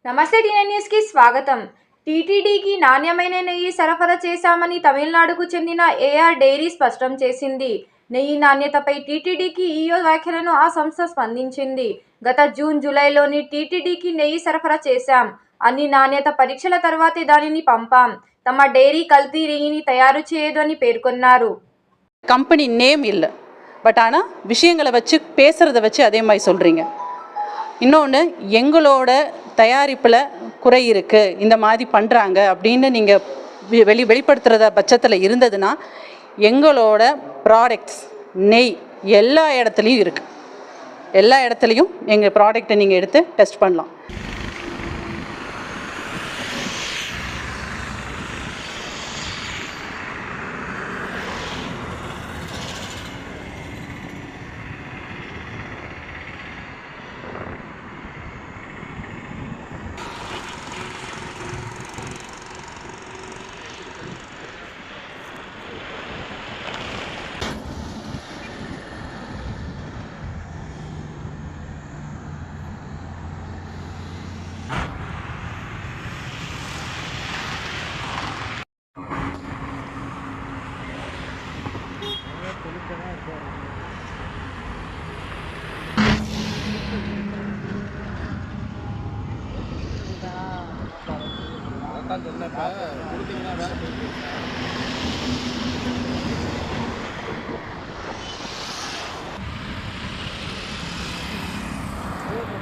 నమస్తే టీఎన్ న్యూస్కి స్వాగతం. టీటీడీకి నాణ్యమైన నెయ్యి సరఫరా చేశామని తమిళనాడుకు చెందిన ఏఆర్ డైరీ స్పష్టం చేసింది. నెయ్యి నాణ్యతపై టీటీడీకి ఈయో వ్యాఖ్యలను ఆ సంస్థ స్పందించింది. గత జూన్ జూలైలోని టీటీడీకి నెయ్యి సరఫరా చేశాం. అన్ని నాణ్యత పరీక్షల తర్వాతే దానిని పంపాం. తమ డైరీ కల్తీ నెయ్యిని தயார் చేయదు అని పేర్కొన్నారు. கம்பெனி நேம் இல்லை, பட் ஆனால் விஷயங்களை வச்சு பேசுகிறத வச்சு அதே மாதிரி சொல்கிறீங்க. இன்னொன்று, எங்களோட தயாரிப்பில் குறை இருக்குது, இந்த மாதிரி பண்ணுறாங்க அப்படின்னு நீங்கள் வெளிப்படுத்துகிறத பட்சத்தில் இருந்ததுன்னா எங்களோட ப்ராடக்ட்ஸ் நெய் எல்லா இடத்துலையும் இருக்குது. எல்லா இடத்துலையும் எங்கள் ப்ராடக்டை நீங்கள் எடுத்து டெஸ்ட் பண்ணலாம்.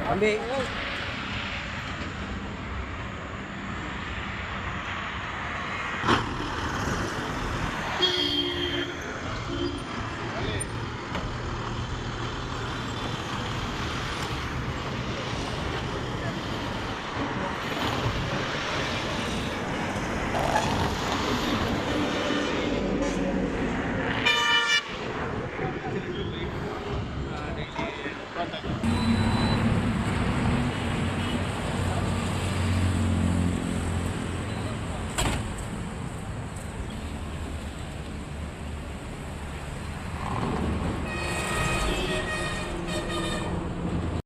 தம்பி